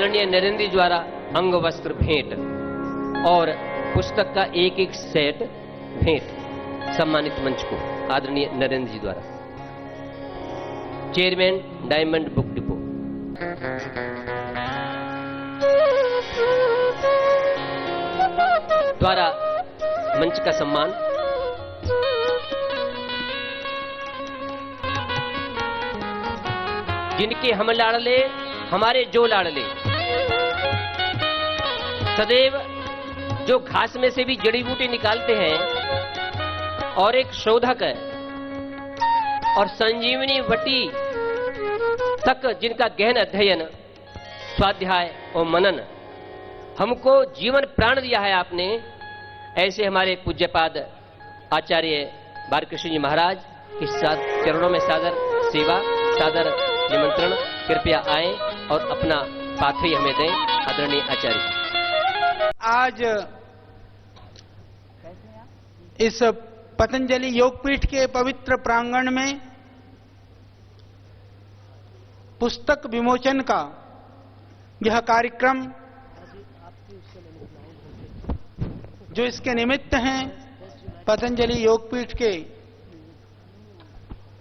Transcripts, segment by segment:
आदरणीय नरेंद्र जी द्वारा अंग वस्त्र भेंट और पुस्तक का एक एक सेट भेंट सम्मानित मंच को आदरणीय नरेंद्र जी द्वारा। Chairman diamond book depot. द्वारा मंच का सम्मान जिनके हम लाडले हमारे जो लाडले, सदैव जो घास में से भी जड़ी बूटी निकालते हैं और एक शोधक है और संजीवनी वटी तक जिनका गहन अध्ययन, स्वाध्याय और मनन हमको जीवन प्राण दिया है आपने, ऐसे हमारे पूज्यपाद आचार्य बालकृष्ण जी महाराज के चरणों में सादर सेवा, सादर निमंत्रण, कृपया आए और अपना पाथरी हमें दें। आदरणीय आचार्य, आज इस पतंजलि योगपीठ के पवित्र प्रांगण में पुस्तक विमोचन का यह कार्यक्रम जो इसके निमित्त हैं, पतंजलि योगपीठ के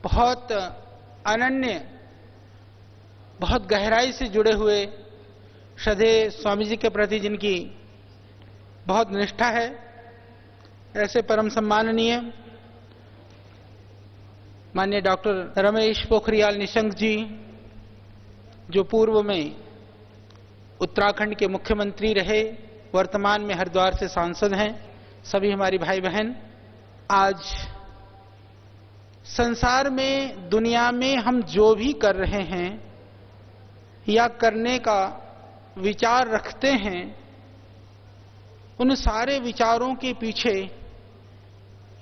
बहुत अनन्य, बहुत गहराई से जुड़े हुए श्रद्धेय स्वामी जी के प्रति जिनकी बहुत निष्ठा है, ऐसे परम सम्माननीय माननीय डॉक्टर रमेश पोखरियाल निशंक जी, जो पूर्व में उत्तराखंड के मुख्यमंत्री रहे, वर्तमान में हरिद्वार से सांसद हैं, सभी हमारी भाई बहन, आज संसार में, दुनिया में हम जो भी कर रहे हैं या करने का विचार रखते हैं, उन सारे विचारों के पीछे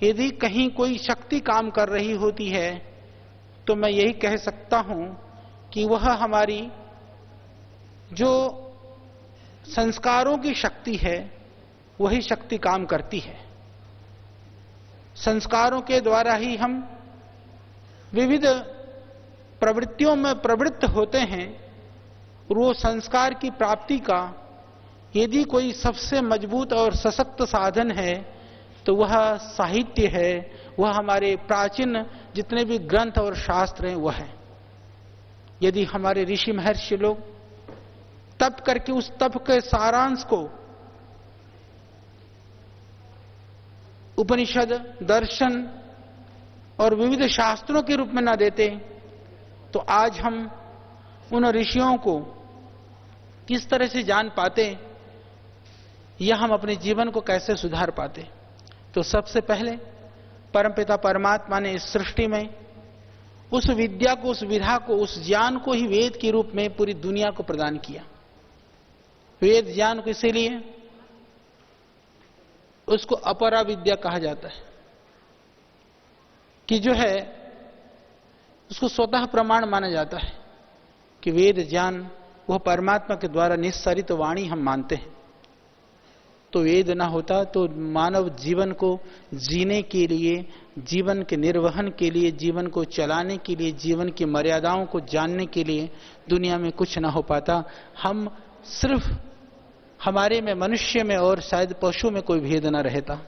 यदि कहीं कोई शक्ति काम कर रही होती है तो मैं यही कह सकता हूं कि वह हमारी जो संस्कारों की शक्ति है, वही शक्ति काम करती है। संस्कारों के द्वारा ही हम विविध प्रवृत्तियों में प्रवृत्त होते हैं और वो संस्कार की प्राप्ति का यदि कोई सबसे मजबूत और सशक्त साधन है तो वह साहित्य है, वह हमारे प्राचीन जितने भी ग्रंथ और शास्त्र हैं वह है। यदि हमारे ऋषि महर्षि लोग तप करके उस तप के सारांश को उपनिषद, दर्शन और विविध शास्त्रों के रूप में न देते तो आज हम उन ऋषियों को किस तरह से जान पाते या हम अपने जीवन को कैसे सुधार पाते। तो सबसे पहले परमपिता परमात्मा ने इस सृष्टि में उस विद्या को, उस विधा को, उस ज्ञान को ही वेद के रूप में पूरी दुनिया को प्रदान किया। वेद ज्ञान को इसीलिए उसको अपरा विद्या कहा जाता है कि जो है उसको स्वतः प्रमाण माना जाता है कि वेद ज्ञान वह परमात्मा के द्वारा निस्सरित वाणी हम मानते हैं। तो वेद ना होता तो मानव जीवन को जीने के लिए, जीवन के निर्वहन के लिए, जीवन को चलाने के लिए, जीवन की मर्यादाओं को जानने के लिए दुनिया में कुछ ना हो पाता। हम सिर्फ हमारे में, मनुष्य में और शायद पशु में कोई भेद न रहता।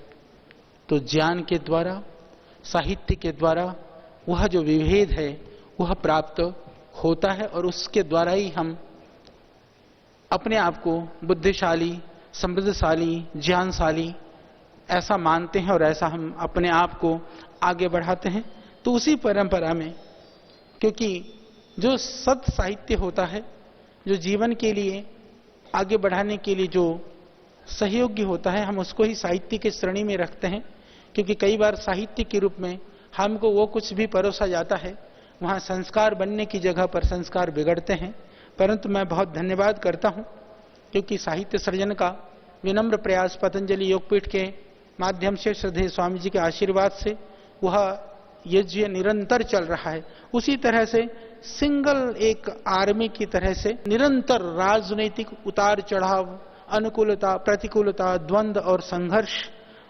तो ज्ञान के द्वारा, साहित्य के द्वारा वह जो विभेद है वह प्राप्त होता है और उसके द्वारा ही हम अपने आप को बुद्धिशाली, समृद्धशाली, ज्ञानशाली ऐसा मानते हैं और ऐसा हम अपने आप को आगे बढ़ाते हैं। तो उसी परंपरा में, क्योंकि जो सत साहित्य होता है, जो जीवन के लिए आगे बढ़ाने के लिए जो सहयोगी होता है, हम उसको ही साहित्य की श्रेणी में रखते हैं। क्योंकि कई बार साहित्य के रूप में हमको वो कुछ भी परोसा जाता है, वहां संस्कार बनने की जगह पर संस्कार बिगड़ते हैं। परंतु मैं बहुत धन्यवाद करता हूं क्योंकि साहित्य सृजन का विनम्र प्रयास पतंजलि योगपीठ के माध्यम से, श्रद्धेय स्वामी जी के आशीर्वाद से वह यज्ञ निरंतर चल रहा है। उसी तरह से सिंगल एक आर्मी की तरह से निरंतर राजनीतिक उतार चढ़ाव, अनुकूलता, प्रतिकूलता, द्वंद्व और संघर्ष,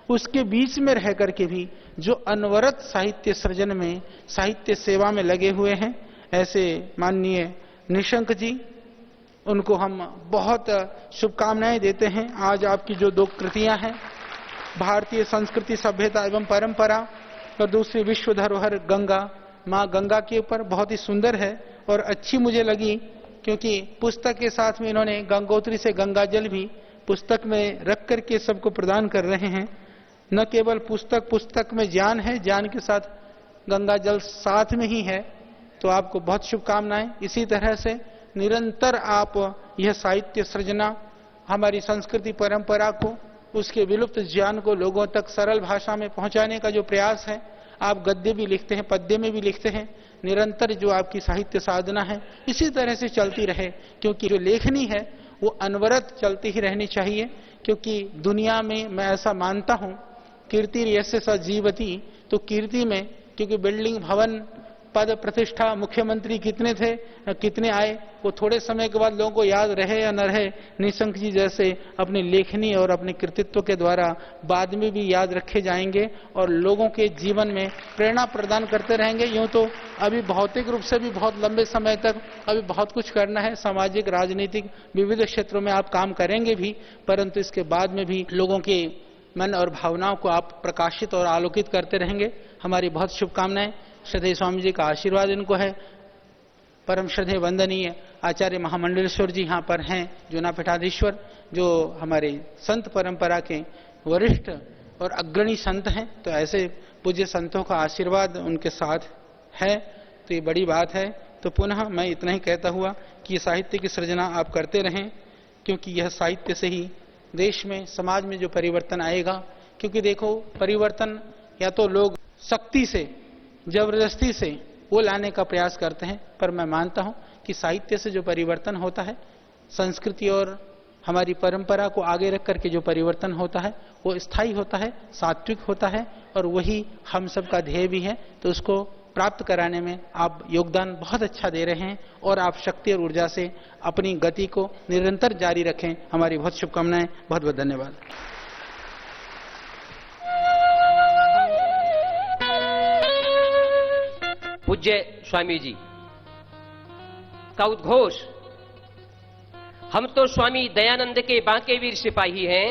उसके बीच में रह करके भी जो अनवरत साहित्य सृजन में, साहित्य सेवा में लगे हुए हैं, ऐसे माननीय निशंक जी उनको हम बहुत शुभकामनाएं देते हैं। आज आपकी जो 2 कृतियां हैं, भारतीय संस्कृति सभ्यता एवं परंपरा और दूसरी विश्व धरोहर गंगा, माँ गंगा के ऊपर, बहुत ही सुंदर है और अच्छी मुझे लगी, क्योंकि पुस्तक के साथ में इन्होंने गंगोत्री से गंगा जल भी पुस्तक में रख करके सबको प्रदान कर रहे हैं। न केवल पुस्तक में ज्ञान है, ज्ञान के साथ गंगा जल साथ में ही है। तो आपको बहुत शुभकामनाएं। इसी तरह से निरंतर आप यह साहित्य सृजना, हमारी संस्कृति परंपरा को, उसके विलुप्त ज्ञान को लोगों तक सरल भाषा में पहुंचाने का जो प्रयास है, आप गद्य भी लिखते हैं, पद्य में भी लिखते हैं, निरंतर जो आपकी साहित्य साधना है इसी तरह से चलती रहे, क्योंकि जो लेखनी है वो अनवरत चलती ही रहनी चाहिए। क्योंकि दुनिया में मैं ऐसा मानता हूं, कीर्ति यस्य स जीवति, तो कीर्ति में, क्योंकि बिल्डिंग, भवन, पद, प्रतिष्ठा, मुख्यमंत्री कितने थे, कितने आए, वो थोड़े समय के बाद लोगों को याद रहे या न रहे, निशंक जी जैसे अपनी लेखनी और अपने कृतित्व के द्वारा बाद में भी याद रखे जाएंगे और लोगों के जीवन में प्रेरणा प्रदान करते रहेंगे। यूं तो अभी भौतिक रूप से भी बहुत लंबे समय तक अभी बहुत कुछ करना है, सामाजिक, राजनीतिक, विविध क्षेत्रों में आप काम करेंगे भी, परंतु इसके बाद में भी लोगों के मन और भावनाओं को आप प्रकाशित और आलोकित करते रहेंगे। हमारी बहुत शुभकामनाएं। श्रद्धेय स्वामी जी का आशीर्वाद इनको है। परम श्रद्धेय वंदनीय आचार्य महामंडलेश्वर जी यहाँ पर हैं, जूना पीठाधीश्वर, जो हमारे संत परंपरा के वरिष्ठ और अग्रणी संत हैं। तो ऐसे पूज्य संतों का आशीर्वाद उनके साथ है, तो ये बड़ी बात है। तो पुनः मैं इतना ही कहता हुआ कि साहित्य की सृजना आप करते रहें, क्योंकि यह साहित्य से ही देश में, समाज में जो परिवर्तन आएगा। क्योंकि देखो, परिवर्तन या तो लोग सख्ती से, जबरदस्ती से वो लाने का प्रयास करते हैं, पर मैं मानता हूं कि साहित्य से जो परिवर्तन होता है, संस्कृति और हमारी परंपरा को आगे रख करके जो परिवर्तन होता है वो स्थायी होता है, सात्विक होता है, और वही हम सबका ध्येय भी है। तो उसको प्राप्त कराने में आप योगदान बहुत अच्छा दे रहे हैं और आप शक्ति और ऊर्जा से अपनी गति को निरंतर जारी रखें। हमारी बहुत शुभकामनाएं। बहुत बहुत धन्यवाद। पूज्य स्वामी जी का उद्घोष, हम तो स्वामी दयानंद के बांके वीर सिपाही हैं,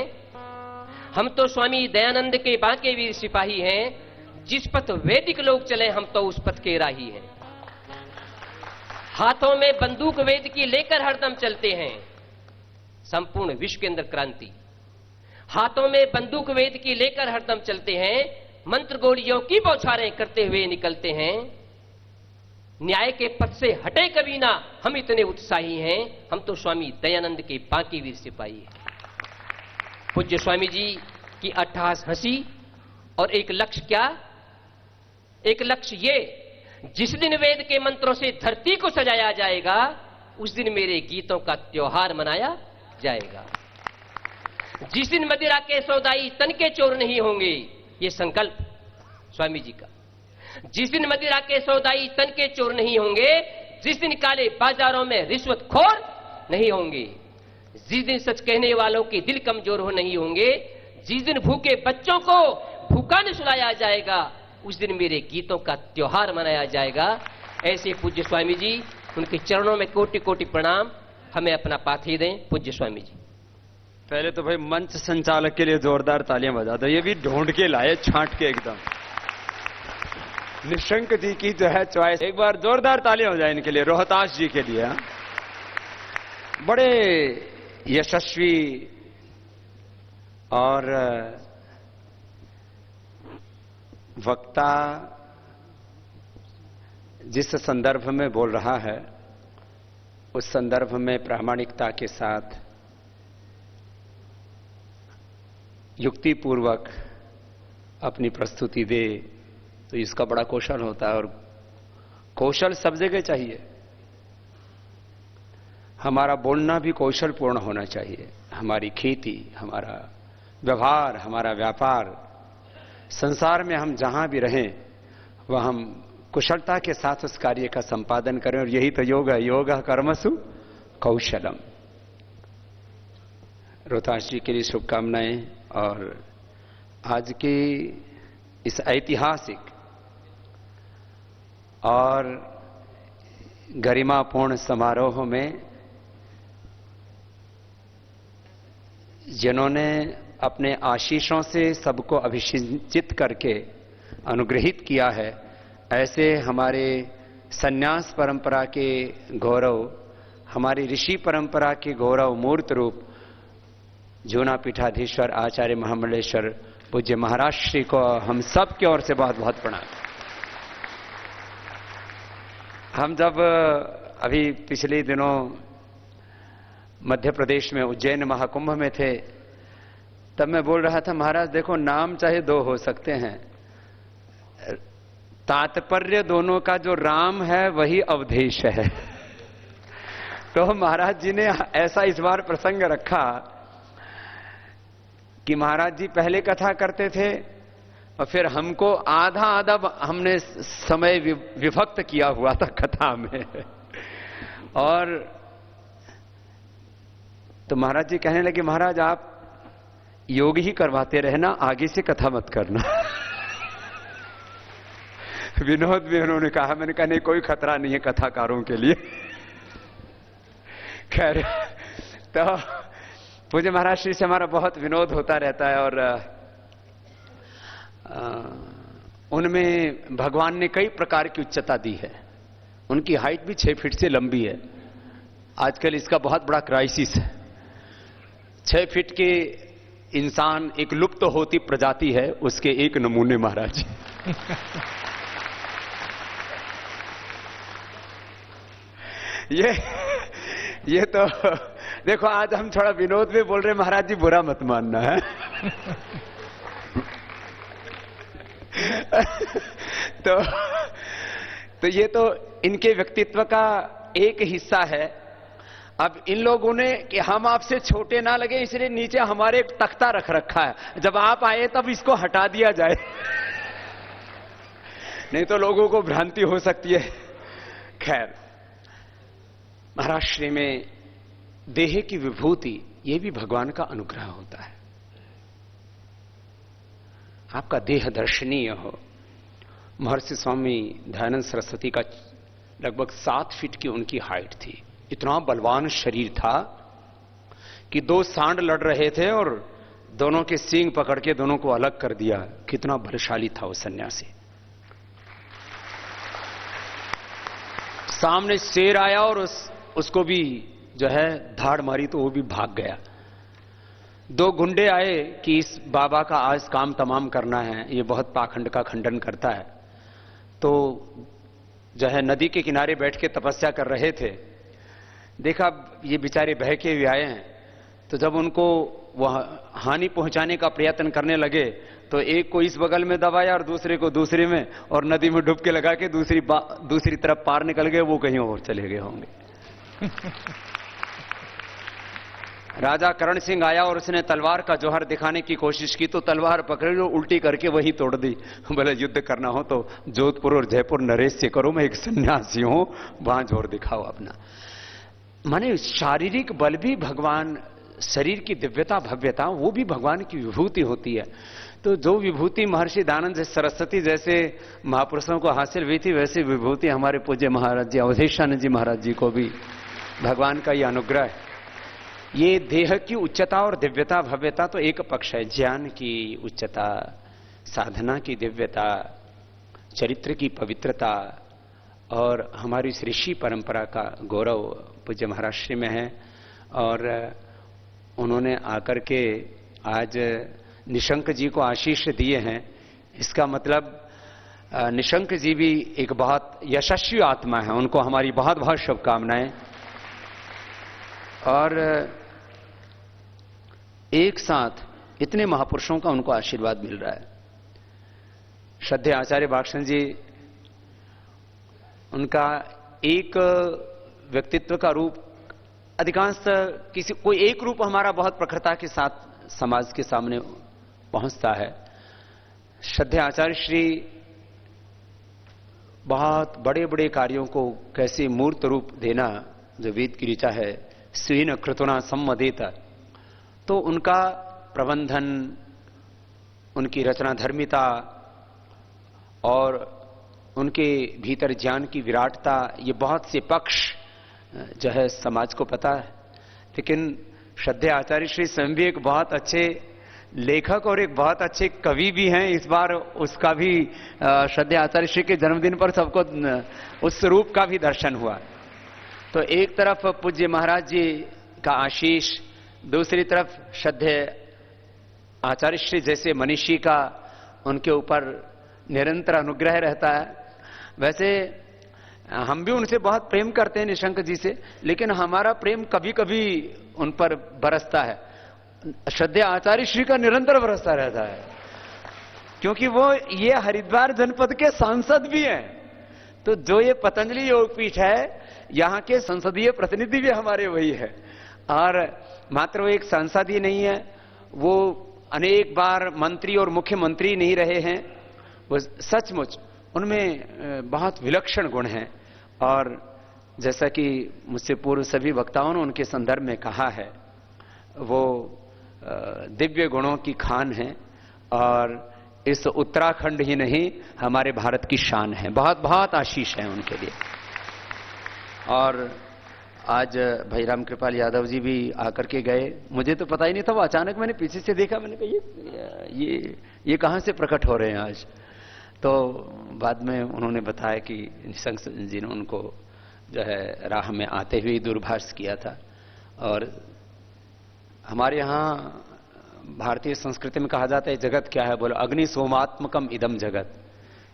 हम तो स्वामी दयानंद के बांके वीर सिपाही हैं, जिस पथ वैदिक लोग चले हम तो उस पथ के राही हैं। हाथों में बंदूक वेद की लेकर हरदम चलते हैं, संपूर्ण विश्व के अंदर क्रांति। हाथों में बंदूक वेद की लेकर हरदम चलते हैं, मंत्र गोलियों की बौछारें करते हुए निकलते हैं। न्याय के पथ से हटे कभी ना, हम इतने उत्साही हैं, हम तो स्वामी दयानंद के बांके वीर सिपाही हैं। पूज्य स्वामी जी की अट्टहास हंसी और एक लक्ष्य क्या? एक लक्ष्य ये, जिस दिन वेद के मंत्रों से धरती को सजाया जाएगा, उस दिन मेरे गीतों का त्योहार मनाया जाएगा। जिस दिन मदिरा के सौदाई तन के चोर नहीं होंगे, ये संकल्प स्वामी जी का। जिस दिन मदिरा के सौदाई तन के चोर नहीं होंगे, जिस दिन काले बाजारों में रिश्वतखोर नहीं होंगे, जिस दिन सच कहने वालों के दिल कमजोर हो नहीं होंगे, जिस दिन भूखे बच्चों को भूखा न सुलाया जाएगा, उस दिन मेरे गीतों का त्योहार मनाया जाएगा। ऐसे पूज्य स्वामी जी, उनके चरणों में कोटि कोटि प्रणाम। हमें अपना पाथी दें पूज्य स्वामी जी। पहले तो भाई मंच संचालक के लिए जोरदार तालियां बजा दो। ये भी ढूंढ के लाए, छांट के एकदम। निशंक जी की जो है चॉइस, एक बार जोरदार तालियां हो जाए इनके लिए, रोहतास जी के लिए। बड़े यशस्वी और वक्ता जिस संदर्भ में बोल रहा है, उस संदर्भ में प्रामाणिकता के साथ युक्तिपूर्वक अपनी प्रस्तुति दे, तो इसका बड़ा कौशल होता है। और कौशल सब जगह चाहिए। हमारा बोलना भी कौशलपूर्ण होना चाहिए। हमारी खेती, हमारा व्यवहार, हमारा व्यापार, संसार में हम जहां भी रहें, वह हम कुशलता के साथ उस कार्य का संपादन करें। और यही तो योग है, योग कर्मसु कौशलम। रोहतास जी के लिए शुभकामनाएं। और आज की इस ऐतिहासिक और गरिमापूर्ण समारोह में जिन्होंने अपने आशीषों से सबको अभिषिंचित करके अनुग्रहित किया है, ऐसे हमारे संन्यास परंपरा के गौरव, हमारी ऋषि परंपरा के गौरव मूर्त रूप जूना पीठाधीश्वर आचार्य महामंडलेश्वर पूज्य महाराज श्री को हम सब की ओर से बहुत बहुत प्रणाम। हम जब अभी पिछले दिनों मध्य प्रदेश में उज्जैन महाकुंभ में थे, तब मैं बोल रहा था महाराज देखो नाम चाहे दो हो सकते हैं, तात्पर्य दोनों का जो राम है वही अवधेश है। तो महाराज जी ने ऐसा इस बार प्रसंग रखा कि महाराज जी पहले कथा करते थे और फिर हमको आधा आधा हमने समय विभक्त किया हुआ था कथा में। और तो महाराज जी कहने लगे महाराज आप योग ही करवाते रहना, आगे से कथा मत करना। विनोद भी उन्होंने कहा, मैंने कहा नहीं कोई खतरा नहीं है कथाकारों के लिए। खैर तो पूज्य महाराज श्री से हमारा बहुत विनोद होता रहता है और उनमें भगवान ने कई प्रकार की उच्चता दी है। उनकी हाइट भी 6 फीट से लंबी है। आजकल इसका बहुत बड़ा क्राइसिस है। 6 फीट के इंसान एक लुप्त होती प्रजाति है, उसके एक नमूने महाराज जी। ये तो देखो आज हम थोड़ा विनोद में बोल रहे, महाराज जी बुरा मत मानना है। तो ये तो इनके व्यक्तित्व का एक हिस्सा है। अब इन लोगों ने कि हम आपसे छोटे ना लगे इसलिए नीचे हमारे एक तख्ता रख रखा है, जब आप आए तब इसको हटा दिया जाए। नहीं तो लोगों को भ्रांति हो सकती है। खैर महाराज श्री में देह की विभूति, यह भी भगवान का अनुग्रह होता है। आपका देह दर्शनीय हो। महर्षि स्वामी दयानंद सरस्वती का लगभग 7 फीट की उनकी हाइट थी। इतना बलवान शरीर था कि 2 सांड लड़ रहे थे और दोनों के सींग पकड़ के दोनों को अलग कर दिया। कितना बलशाली था वो सन्यासी। सामने शेर आया और उसको भी जो है धाड़ मारी तो वो भी भाग गया। 2 गुंडे आए कि इस बाबा का आज काम तमाम करना है, ये बहुत पाखंड का खंडन करता है। तो जो है नदी के किनारे बैठ के तपस्या कर रहे थे। देखा ये बेचारे बहके हुए आए हैं, तो जब उनको वह हानि पहुंचाने का प्रयत्न करने लगे तो एक को इस बगल में दबाया और दूसरे को दूसरे में, और नदी में डुबके लगा के दूसरी तरफ पार निकल गए, वो कहीं और चले गए होंगे। राजा करण सिंह आया और उसने तलवार का जौहर दिखाने की कोशिश की, तो तलवार पकड़ी और उल्टी करके वही तोड़ दी। बोले युद्ध करना हो तो जोधपुर और जयपुर नरेश से करो, मैं एक सन्यासी हूं, वहां जोर दिखाओ अपना। माने शारीरिक बल भी भगवान, शरीर की दिव्यता भव्यता वो भी भगवान की विभूति होती है। तो जो विभूति महर्षि दयानंद सरस्वती जैसे महापुरुषों को हासिल हुई थी, वैसी विभूति हमारे पूज्य महाराज जी अवधेशानंद जी महाराज जी को भी भगवान का ये अनुग्रह है। ये देह की उच्चता और दिव्यता भव्यता तो एक पक्ष है, ज्ञान की उच्चता, साधना की दिव्यता, चरित्र की पवित्रता और हमारी इस ऋषि परंपरा का गौरव पूज्य महाराज श्री में है। और उन्होंने आकर के आज निशंक जी को आशीष दिए हैं। इसका मतलब निशंक जी भी एक बहुत यशस्वी आत्मा है, उनको हमारी बहुत बहुत शुभकामनाएं। और एक साथ इतने महापुरुषों का उनको आशीर्वाद मिल रहा है। श्रद्धेय आचार्य बागशन जी, उनका एक व्यक्तित्व का रूप अधिकांश कोई एक रूप हमारा बहुत प्रखरता के साथ समाज के सामने पहुंचता है। श्रद्धेय आचार्य श्री बहुत बड़े बड़े कार्यों को कैसे मूर्त रूप देना, जो वेद की ऋचा है, स्वीन कृतना सम्मदेत, तो उनका प्रबंधन, उनकी रचना धर्मिता और उनके भीतर ज्ञान की विराटता, ये बहुत से पक्ष जो है समाज को पता है। लेकिन श्रद्धेय आचार्य श्री स्वयं भी एक बहुत अच्छे लेखक और एक बहुत अच्छे कवि भी हैं। इस बार उसका भी श्रद्धेय आचार्य श्री के जन्मदिन पर सबको उस रूप का भी दर्शन हुआ। तो एक तरफ पूज्य महाराज जी का आशीष, दूसरी तरफ श्रद्धेय आचार्य श्री जैसे मनीषी का उनके ऊपर निरंतर अनुग्रह रहता है। वैसे हम भी उनसे बहुत प्रेम करते हैं, निशंक जी से, लेकिन हमारा प्रेम कभी कभी उन पर बरसता है। श्रद्धेय आचार्य श्री का निरंतर बरसता रहता है, क्योंकि वो ये हरिद्वार जनपद के सांसद भी हैं। तो जो ये पतंजलि योगपीठ है, यहां के संसदीय प्रतिनिधि भी हमारे वही है। और मात्र वो एक सांसद ही नहीं है, वो अनेक बार मंत्री और मुख्यमंत्री नहीं रहे हैं। वो सचमुच उनमें बहुत विलक्षण गुण हैं। और जैसा कि मुझसे पूर्व सभी वक्ताओं ने उनके संदर्भ में कहा है, वो दिव्य गुणों की खान है और इस उत्तराखंड ही नहीं हमारे भारत की शान है। बहुत बहुत आशीष है उनके लिए। और आज भाई राम कृपाल यादव जी भी आकर के गए, मुझे तो पता ही नहीं था, वो अचानक मैंने पीछे से देखा, मैंने कहा ये कहां से प्रकट हो रहे हैं आज। तो बाद में उन्होंने बताया कि निशंक जी ने उनको जो है राह में आते हुए दूरभाष किया था। और हमारे यहाँ भारतीय संस्कृति में कहा जाता है जगत क्या है, बोलो अग्नि सोमात्मकम इदम जगत।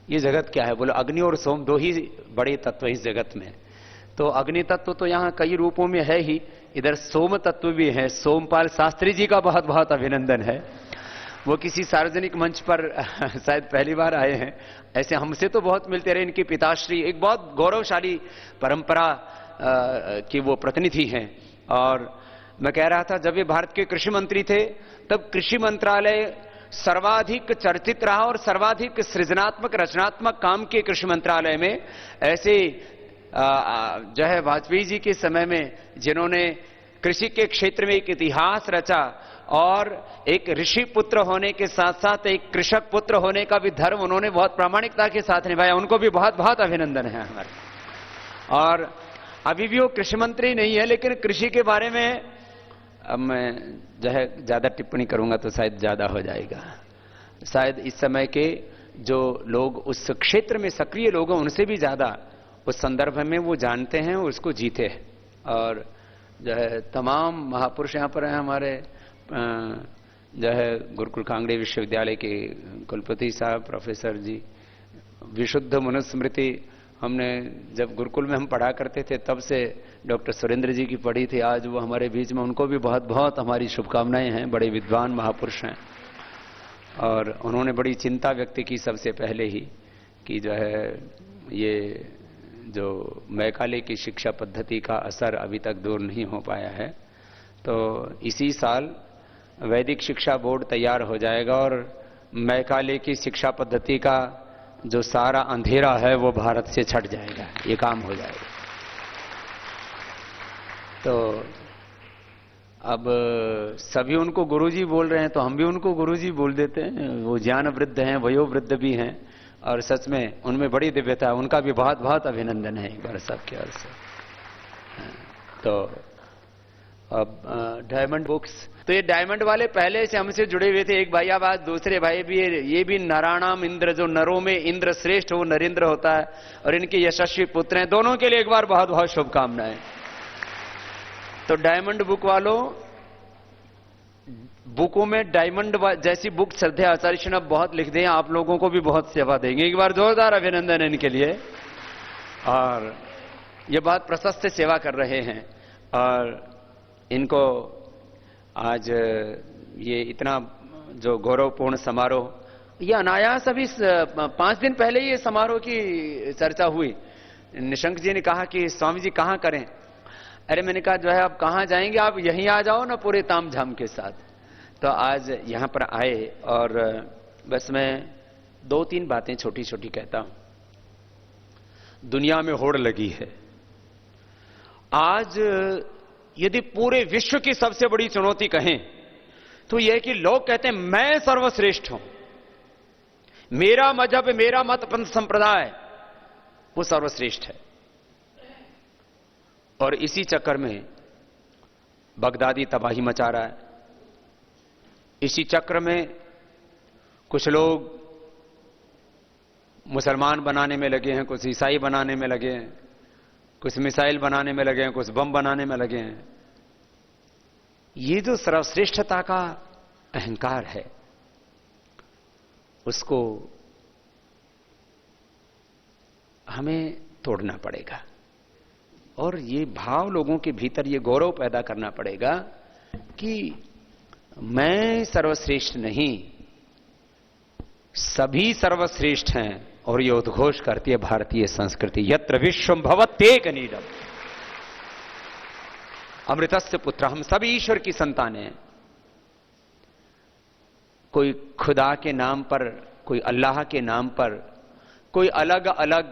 ये जगत क्या है, बोलो अग्नि और सोम दो ही बड़े तत्व इस जगत में। तो अग्नि तत्व तो यहाँ कई रूपों में है ही, इधर सोम तत्व भी है। सोमपाल शास्त्री जी का बहुत बहुत अभिनंदन है, वो किसी सार्वजनिक मंच पर शायद पहली बार आए हैं। ऐसे हमसे तो बहुत मिलते रहे। इनके पिताश्री एक बहुत गौरवशाली परंपरा की वो प्रतिनिधि हैं। और मैं कह रहा था, जब ये भारत के कृषि मंत्री थे तब कृषि मंत्रालय सर्वाधिक चर्चित रहा और सर्वाधिक सृजनात्मक रचनात्मक काम किए कृषि मंत्रालय में। ऐसे जो है वाजपेयी जी के समय में जिन्होंने कृषि के क्षेत्र में एक इतिहास रचा और एक ऋषि पुत्र होने के साथ साथ एक कृषक पुत्र होने का भी धर्म उन्होंने बहुत प्रामाणिकता के साथ निभाया, उनको भी बहुत बहुत अभिनंदन है हमारे। और अभी भी वो कृषि मंत्री नहीं है, लेकिन कृषि के बारे में अब मैं जो है ज्यादा टिप्पणी करूंगा तो शायद ज्यादा हो जाएगा। शायद इस समय के जो लोग उस क्षेत्र में सक्रिय लोग हैं, उनसे भी ज्यादा उस संदर्भ में वो जानते हैं, उसको जीते हैं। और जो है तमाम महापुरुष यहाँ पर हैं हमारे, जो है गुरुकुल कांगड़े विश्वविद्यालय के कुलपति साहब प्रोफेसर जी, विशुद्ध मनुस्मृति हमने जब गुरुकुल में हम पढ़ा करते थे तब से डॉक्टर सुरेंद्र जी की पढ़ी थी। आज वो हमारे बीच में, उनको भी बहुत बहुत हमारी शुभकामनाएं हैं। बड़े विद्वान महापुरुष हैं और उन्होंने बड़ी चिंता व्यक्त की सबसे पहले ही कि जो है ये जो मैकाले की शिक्षा पद्धति का असर अभी तक दूर नहीं हो पाया है। तो इसी साल वैदिक शिक्षा बोर्ड तैयार हो जाएगा और मैकाले की शिक्षा पद्धति का जो सारा अंधेरा है वो भारत से छट जाएगा, ये काम हो जाएगा। तो अब सभी उनको गुरुजी बोल रहे हैं तो हम भी उनको गुरुजी बोल देते हैं। वो ज्ञान वृद्ध हैं, वयोवृद्ध भी हैं और सच में उनमें बड़ी दिव्यता है। उनका भी बहुत बहुत अभिनंदन है एक बार सबके ओर से। तो अब डायमंड बुक्स, तो ये डायमंड वाले पहले से हमसे जुड़े हुए थे। एक भाई अब आज दूसरे भाई भी, ये भी नराणाम इंद्र, जो नरों में इंद्र श्रेष्ठ वो नरेंद्र होता है और इनके यशस्वी पुत्र हैं। दोनों के लिए एक बार बहुत बहुत शुभकामनाएं। तो डायमंड बुक वालों, बुकों में डायमंड जैसी बुक श्रद्धेय आचार्य ने बहुत लिख दी, आप लोगों को भी बहुत सेवा देंगे। एक बार जोरदार अभिनंदन है इनके लिए। और ये बहुत प्रशस्त सेवा कर रहे हैं और इनको आज ये इतना जो गौरवपूर्ण समारोह, ये अनायास अभी 5 दिन पहले ये समारोह की चर्चा हुई। निशंक जी ने कहा कि स्वामी जी कहां करें। अरे मैंने कहा जो है आप कहां जाएंगे, आप यहीं आ जाओ ना पूरे ताम झाम के साथ। तो आज यहां पर आए और बस मैं 2-3 बातें छोटी छोटी कहता हूं। दुनिया में होड़ लगी है आज। यदि पूरे विश्व की सबसे बड़ी चुनौती कहें तो यह कि लोग कहते हैं मैं सर्वश्रेष्ठ हूं, मेरा मजहब, मेरा मत पंथ संप्रदाय वो सर्वश्रेष्ठ है। और इसी चक्कर में बगदादी तबाही मचा रहा है। इसी चक्र में कुछ लोग मुसलमान बनाने में लगे हैं, कुछ ईसाई बनाने में लगे हैं, कुछ मिसाइल बनाने में लगे हैं, कुछ बम बनाने में लगे हैं। ये जो सर्वश्रेष्ठता का अहंकार है, उसको हमें तोड़ना पड़ेगा और ये भाव लोगों के भीतर ये गौरव पैदा करना पड़ेगा कि मैं सर्वश्रेष्ठ नहीं, सभी सर्वश्रेष्ठ हैं। और ये उद्घोष करती है भारतीय संस्कृति, यत्र विश्वम भवत्येक नीडम अमृतस्य पुत्र। हम सभी ईश्वर की संतानें हैं। कोई खुदा के नाम पर, कोई अल्लाह के नाम पर, कोई अलग अलग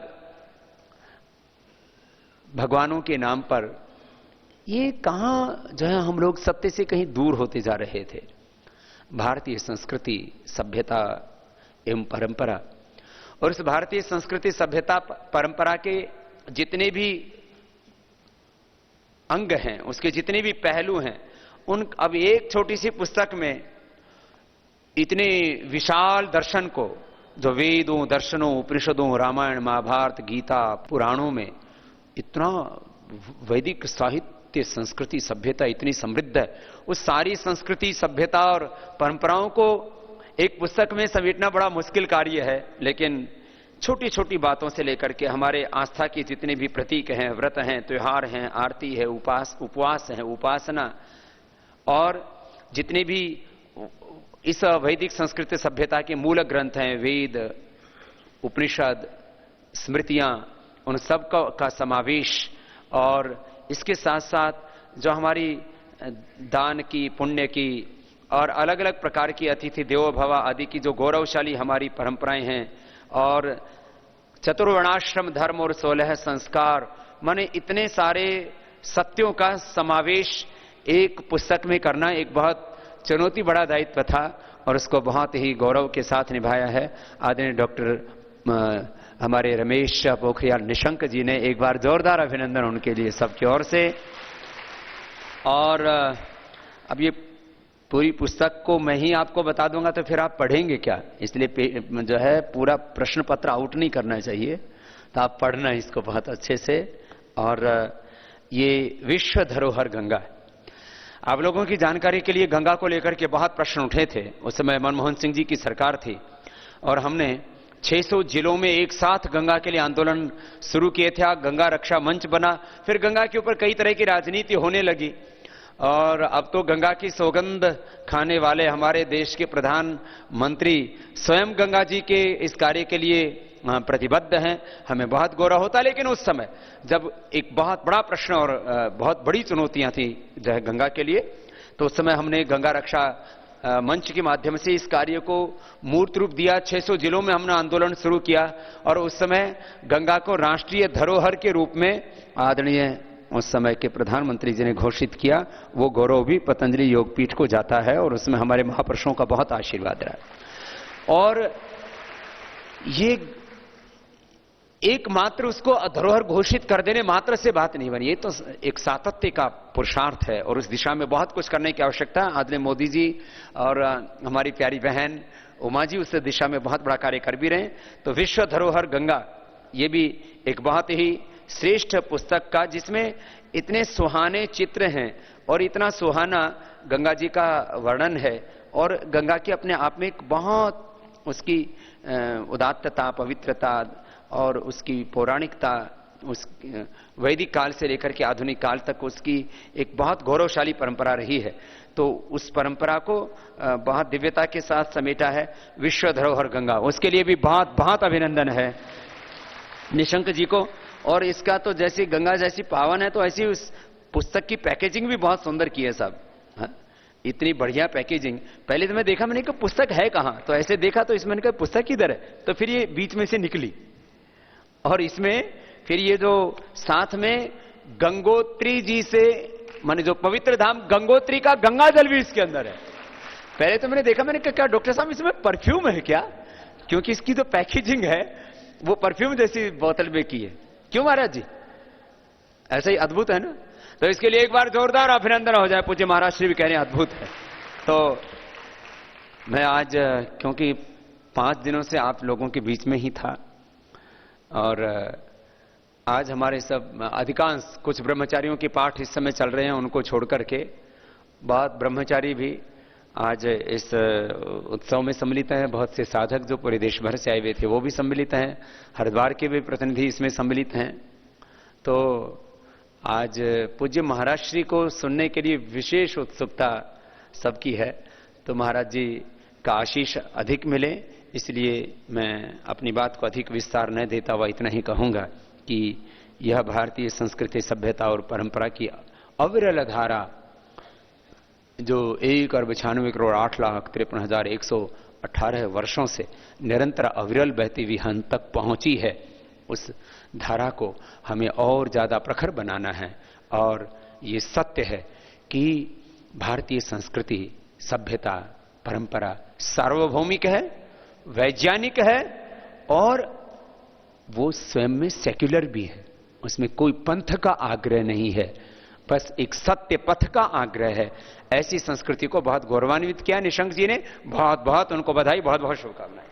भगवानों के नाम पर, ये कहां जो है हम लोग सत्य से कहीं दूर होते जा रहे थे। भारतीय संस्कृति, सभ्यता एवं परंपरा, और इस भारतीय संस्कृति सभ्यता परंपरा के जितने भी अंग हैं, उसके जितने भी पहलू हैं, उन अब एक छोटी सी पुस्तक में इतने विशाल दर्शन को, जो वेदों, दर्शनों, उपनिषदों, रामायण, महाभारत, गीता, पुराणों में इतना वैदिक साहित्य, संस्कृति, सभ्यता इतनी समृद्ध है, उस सारी संस्कृति, सभ्यता और परंपराओं को एक पुस्तक में समेटना बड़ा मुश्किल कार्य है। लेकिन छोटी छोटी बातों से लेकर के हमारे आस्था के जितने भी प्रतीक हैं, व्रत हैं, त्योहार हैं, आरती है, उपवास है, उपासना, और जितने भी इस वैदिक संस्कृति सभ्यता के मूल ग्रंथ हैं, वेद, उपनिषद, स्मृतियां, उन सब का समावेश, और इसके साथ साथ जो हमारी दान की, पुण्य की और अलग अलग प्रकार की अतिथि देवो भव आदि की जो गौरवशाली हमारी परंपराएं हैं, और चतुर्वर्णाश्रम धर्म और 16 संस्कार, माने इतने सारे सत्यों का समावेश एक पुस्तक में करना एक बहुत चुनौती बड़ा दायित्व था, और उसको बहुत ही गौरव के साथ निभाया है आदरणीय डॉक्टर हमारे रमेश पोखरियाल निशंक जी ने। एक बार जोरदार अभिनंदन उनके लिए सबकी ओर से। और अब ये पूरी पुस्तक को मैं ही आपको बता दूंगा तो फिर आप पढ़ेंगे क्या, इसलिए जो है पूरा प्रश्न पत्र आउट नहीं करना चाहिए, तो आप पढ़ना इसको बहुत अच्छे से। और ये विश्व धरोहर गंगा, आप लोगों की जानकारी के लिए गंगा को लेकर के बहुत प्रश्न उठे थे। उस समय मनमोहन सिंह जी की सरकार थी और हमने 600 जिलों में एक साथ गंगा के लिए आंदोलन शुरू किए थे। गंगा रक्षा मंच बना, फिर गंगा के ऊपर कई तरह की राजनीति होने लगी, और अब तो गंगा की सौगंध खाने वाले हमारे देश के प्रधानमंत्री स्वयं गंगा जी के इस कार्य के लिए प्रतिबद्ध हैं। हमें बहुत गौरव होता है। लेकिन उस समय जब एक बहुत बड़ा प्रश्न और बहुत बड़ी चुनौतियां थी जो है गंगा के लिए, तो उस समय हमने गंगा रक्षा मंच के माध्यम से इस कार्य को मूर्त रूप दिया। 600 जिलों में हमने आंदोलन शुरू किया, और उस समय गंगा को राष्ट्रीय धरोहर के रूप में आदरणीय उस समय के प्रधानमंत्री जी ने घोषित किया। वो गौरव भी पतंजलि योगपीठ को जाता है, और उसमें हमारे महापुरुषों का बहुत आशीर्वाद रहा। और ये एकमात्र उसको धरोहर घोषित कर देने मात्र से बात नहीं बनी, ये तो एक सातत्य का पुरुषार्थ है, और उस दिशा में बहुत कुछ करने की आवश्यकता है। आदरणीय मोदी जी और हमारी प्यारी बहन उमा जी उस दिशा में बहुत बड़ा कार्य कर भी रहे हैं। तो विश्व धरोहर गंगा, ये भी एक बहुत ही श्रेष्ठ पुस्तक का, जिसमें इतने सुहाने चित्र हैं और इतना सुहाना गंगा जी का वर्णन है, और गंगा की अपने आप में एक बहुत उसकी उदात्तता, पवित्रता और उसकी पौराणिकता, उस वैदिक काल से लेकर के आधुनिक काल तक उसकी एक बहुत गौरवशाली परंपरा रही है। तो उस परंपरा को बहुत दिव्यता के साथ समेटा है विश्व धरोहर गंगा। उसके लिए भी बहुत बहुत अभिनंदन है निशंक जी को। और इसका तो जैसी गंगा जैसी पावन है, तो ऐसी उस पुस्तक की पैकेजिंग भी बहुत सुंदर की है साहब। इतनी बढ़िया पैकेजिंग। पहले तो मैं देखा, मैंने कहा पुस्तक है कहां, तो ऐसे देखा तो इसमें कहा पुस्तक किधर है, तो फिर ये बीच में से निकली, और इसमें फिर ये जो साथ में गंगोत्री जी से, माने जो पवित्र धाम गंगोत्री का गंगा जल भी इसके अंदर है। पहले तो मैंने देखा, मैंने कहा क्या डॉक्टर साहब इसमें परफ्यूम है क्या, क्योंकि इसकी जो पैकेजिंग है वो परफ्यूम जैसी बोतल में की है। क्यों महाराज जी, ऐसा ही अद्भुत है ना। तो इसके लिए एक बार जोरदार अभिनंदन हो जाए। पूज्य महाराज श्री भी कह रहे हैं अद्भुत है। तो मैं आज क्योंकि 5 दिनों से आप लोगों के बीच में ही था और आज हमारे सब अधिकांश कुछ ब्रह्मचारियों के पाठ इस समय चल रहे हैं, उनको छोड़ करके बहुत ब्रह्मचारी भी आज इस उत्सव में सम्मिलित हैं। बहुत से साधक जो पूरे देश भर से आए हुए थे वो भी सम्मिलित हैं, हरिद्वार के भी प्रतिनिधि इसमें सम्मिलित हैं। तो आज पूज्य महाराज श्री को सुनने के लिए विशेष उत्सुकता सबकी है। तो महाराज जी का आशीष अधिक मिले, इसलिए मैं अपनी बात को अधिक विस्तार न देता हुआ इतना ही कहूंगा कि यह भारतीय संस्कृति, सभ्यता और परंपरा की अविरल धारा जो 1,96,08,53,118 वर्षों से निरंतर अविरल बहती हुई हम तक पहुंची है, उस धारा को हमें और ज्यादा प्रखर बनाना है। और ये सत्य है कि भारतीय संस्कृति, सभ्यता, परंपरा सार्वभौमिक है, वैज्ञानिक है और वो स्वयं में सेक्युलर भी है। उसमें कोई पंथ का आग्रह नहीं है, बस एक सत्य पथ का आग्रह है। ऐसी संस्कृति को बहुत गौरवान्वित किया निशंक जी ने। बहुत बहुत उनको बधाई, बहुत बहुत शुभकामनाएं।